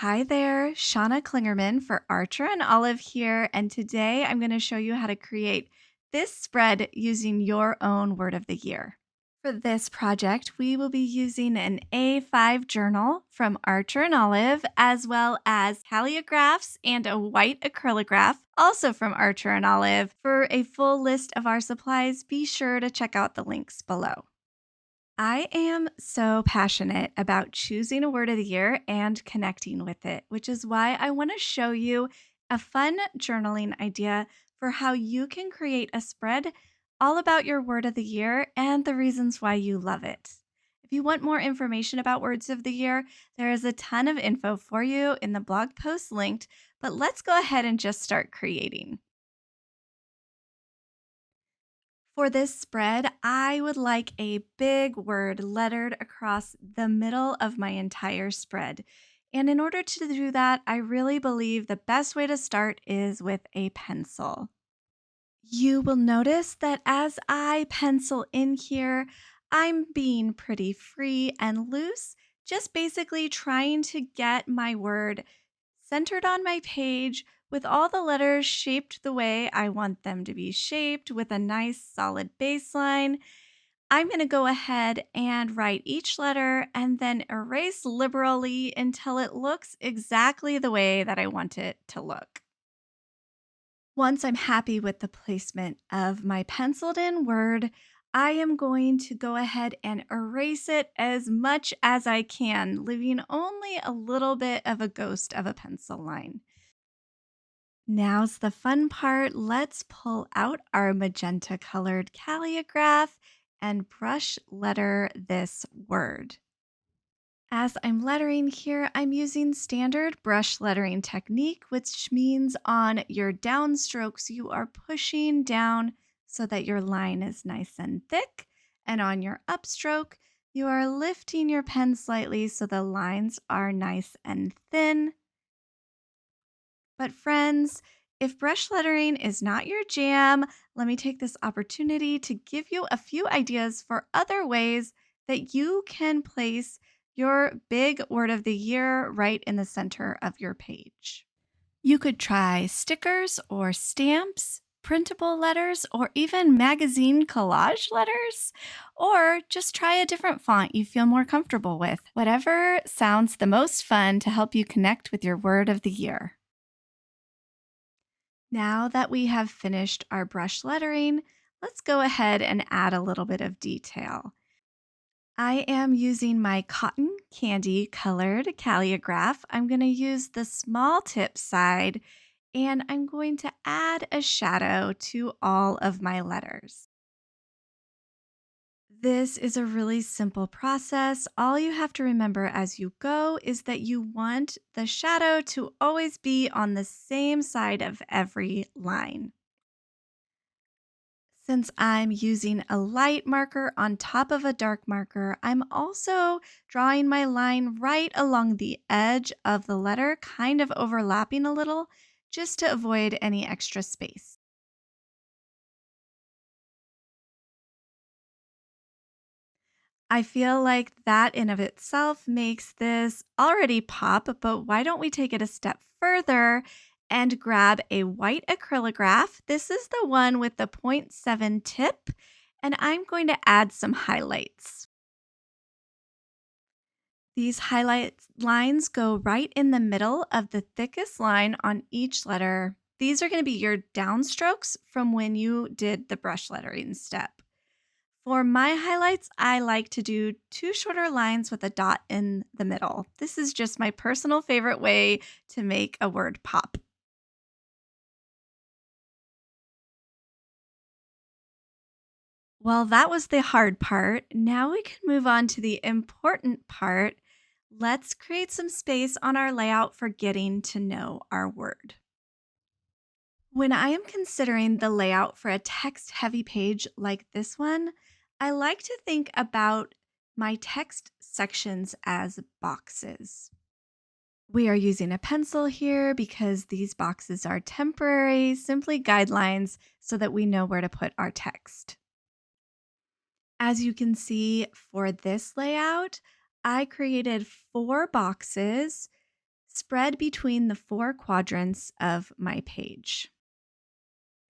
Hi there, Shauna Klingerman for Archer and Olive here, and today I'm going to show you how to create this spread using your own word of the year. For this project, we will be using an A5 journal from Archer and Olive, as well as calligraphs and a white acrylograph, also from Archer and Olive. For a full list of our supplies, be sure to check out the links below. I am so passionate about choosing a word of the year and connecting with it, which is why I want to show you a fun journaling idea for how you can create a spread all about your word of the year and the reasons why you love it. If you want more information about words of the year, there is a ton of info for you in the blog post linked, but let's go ahead and just start creating. For this spread, I would like a big word lettered across the middle of my entire spread. And in order to do that, I really believe the best way to start is with a pencil. You will notice that as I pencil in here, I'm being pretty free and loose, just basically trying to get my word centered on my page with all the letters shaped the way I want them to be shaped with a nice solid baseline. I'm going to go ahead and write each letter and then erase liberally until it looks exactly the way that I want it to look. Once I'm happy with the placement of my penciled in word, I am going to go ahead and erase it as much as I can, leaving only a little bit of a ghost of a pencil line. Now's the fun part. Let's pull out our magenta colored calligraph and brush letter this word. As I'm lettering here, I'm using standard brush lettering technique, which means on your downstrokes, you are pushing down so that your line is nice and thick. And on your upstroke, you are lifting your pen slightly so the lines are nice and thin. But friends, if brush lettering is not your jam, let me take this opportunity to give you a few ideas for other ways that you can place your big word of the year right in the center of your page. You could try stickers or stamps, printable letters, or even magazine collage letters, or just try a different font you feel more comfortable with. Whatever sounds the most fun to help you connect with your word of the year. Now that we have finished our brush lettering, let's go ahead and add a little bit of detail. I am using my cotton candy colored calligraph. I'm going to use the small tip side and I'm going to add a shadow to all of my letters. This is a really simple process. All you have to remember as you go is that you want the shadow to always be on the same side of every line. Since I'm using a light marker on top of a dark marker, I'm also drawing my line right along the edge of the letter, kind of overlapping a little, just to avoid any extra space. I feel like that in of itself makes this already pop, but why don't we take it a step further and grab a white acrylograph? This is the one with the point 0.7 tip, and I'm going to add some highlights. These highlight lines go right in the middle of the thickest line on each letter. These are going to be your downstrokes from when you did the brush lettering step. For my highlights, I like to do two shorter lines with a dot in the middle. This is just my personal favorite way to make a word pop. Well, that was the hard part. Now we can move on to the important part. Let's create some space on our layout for getting to know our word. When I am considering the layout for a text heavy page like this one, I like to think about my text sections as boxes. We are using a pencil here because these boxes are temporary, simply guidelines so that we know where to put our text. As you can see for this layout, I created 4 boxes spread between the four quadrants of my page.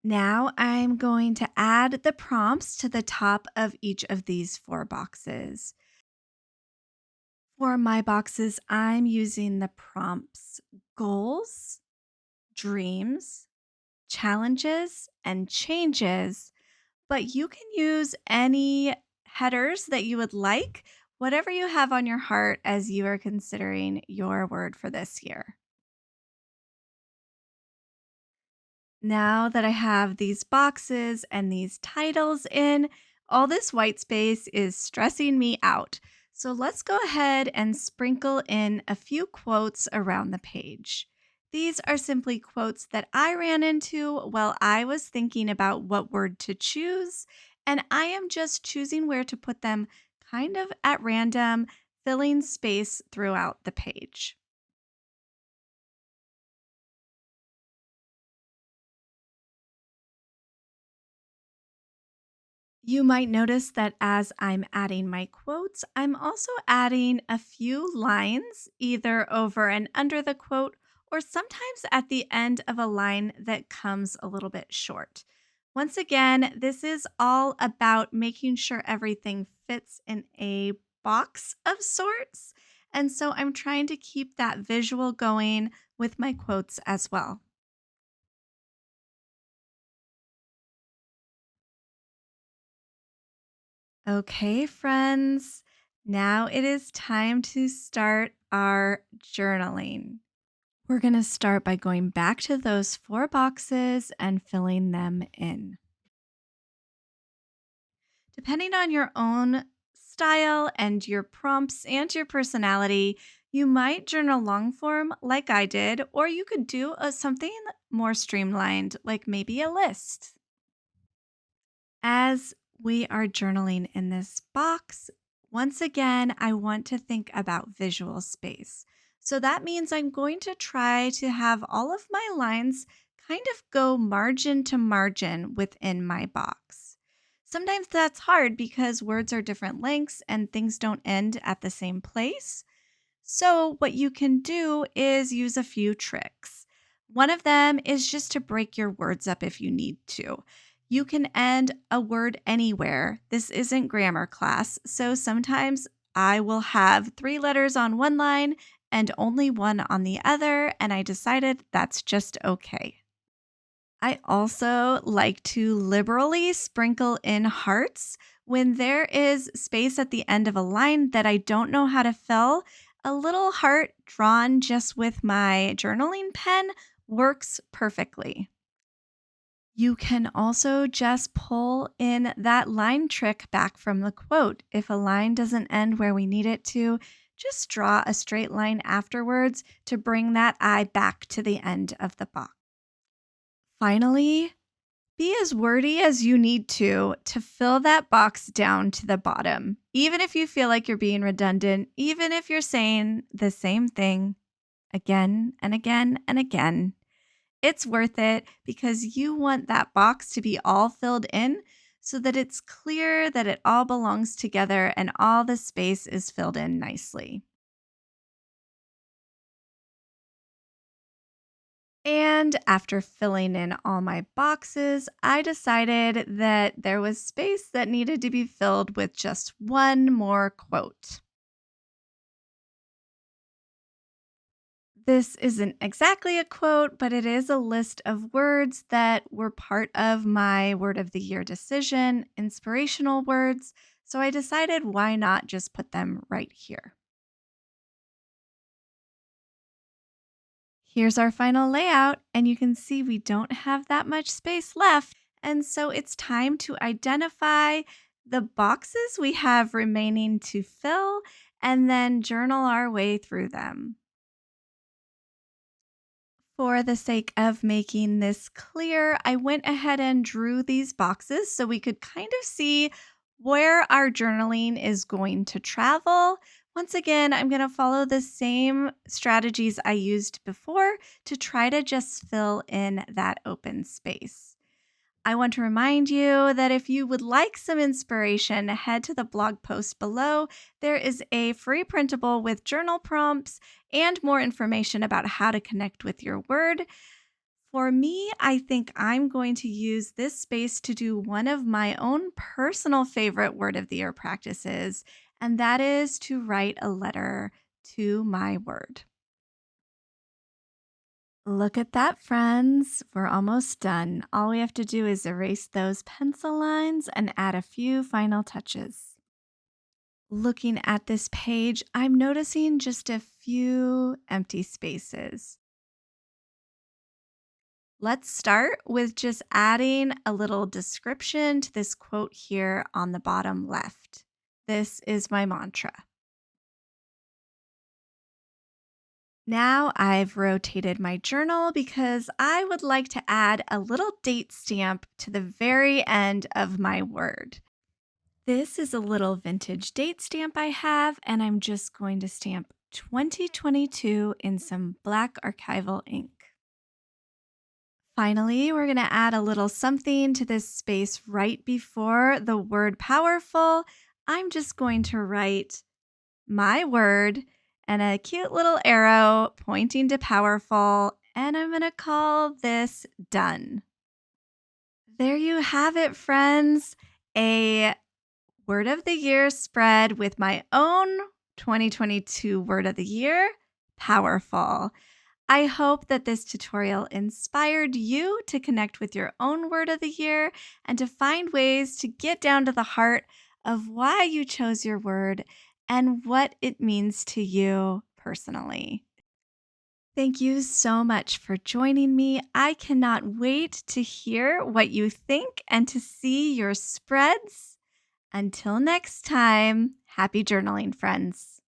Now I'm going to add the prompts to the top of each of these four boxes. For my boxes, I'm using the prompts goals, dreams, challenges, and changes, but you can use any headers that you would like, whatever you have on your heart as you are considering your word for this year. Now that I have these boxes and these titles in, all this white space is stressing me out. So let's go ahead and sprinkle in a few quotes around the page. These are simply quotes that I ran into while I was thinking about what word to choose, and I am just choosing where to put them kind of at random, filling space throughout the page. You might notice that as I'm adding my quotes, I'm also adding a few lines either over and under the quote or sometimes at the end of a line that comes a little bit short. Once again, this is all about making sure everything fits in a box of sorts. And so I'm trying to keep that visual going with my quotes as well. Okay, friends, now it is time to start our journaling. We're going to start by going back to those four boxes and filling them in. Depending on your own style and your prompts and your personality, you might journal long form like I did, or you could do something more streamlined, like maybe a list. As we are journaling in this box, once again, I want to think about visual space. So that means I'm going to try to have all of my lines kind of go margin to margin within my box. Sometimes that's hard because words are different lengths and things don't end at the same place. So, what you can do is use a few tricks. One of them is just to break your words up if you need to. You can end a word anywhere. This isn't grammar class. So, sometimes I will have three letters on one line and only one on the other. And I decided that's just okay. I also like to liberally sprinkle in hearts when there is space at the end of a line that I don't know how to fill. A little heart drawn just with my journaling pen works perfectly. You can also just pull in that line trick back from the quote. If a line doesn't end where we need it to, just draw a straight line afterwards to bring that I back to the end of the box. Finally, be as wordy as you need to fill that box down to the bottom. Even if you feel like you're being redundant, even if you're saying the same thing again and again and again, it's worth it because you want that box to be all filled in so that it's clear that it all belongs together and all the space is filled in nicely. And after filling in all my boxes, I decided that there was space that needed to be filled with just one more quote. This isn't exactly a quote, but it is a list of words that were part of my word of the year decision, inspirational words. So I decided why not just put them right here. Here's our final layout, and you can see we don't have that much space left. And so it's time to identify the boxes we have remaining to fill and then journal our way through them. For the sake of making this clear, I went ahead and drew these boxes so we could kind of see where our journaling is going to travel. Once again, I'm going to follow the same strategies I used before to try to just fill in that open space. I want to remind you that if you would like some inspiration, head to the blog post below. There is a free printable with journal prompts and more information about how to connect with your word. For me, I think I'm going to use this space to do one of my own personal favorite word of the year practices, and that is to write a letter to my word. Look at that, friends. We're almost done. All we have to do is erase those pencil lines and add a few final touches. Looking at this page, I'm noticing just a few empty spaces. Let's start with just adding a little description to this quote here on the bottom left. This is my mantra. Now I've rotated my journal because I would like to add a little date stamp to the very end of my word. This is a little vintage date stamp I have, and I'm just going to stamp 2022 in some black archival ink. Finally, we're going to add a little something to this space right before the word powerful. I'm just going to write my word and a cute little arrow pointing to powerful, and I'm going to call this done. There you have it, friends. A word of the year spread with my own 2022 word of the year, powerful. I hope that this tutorial inspired you to connect with your own word of the year and to find ways to get down to the heart of why you chose your word and what it means to you personally. Thank you so much for joining me. I cannot wait to hear what you think and to see your spreads. Until next time, happy journaling, friends.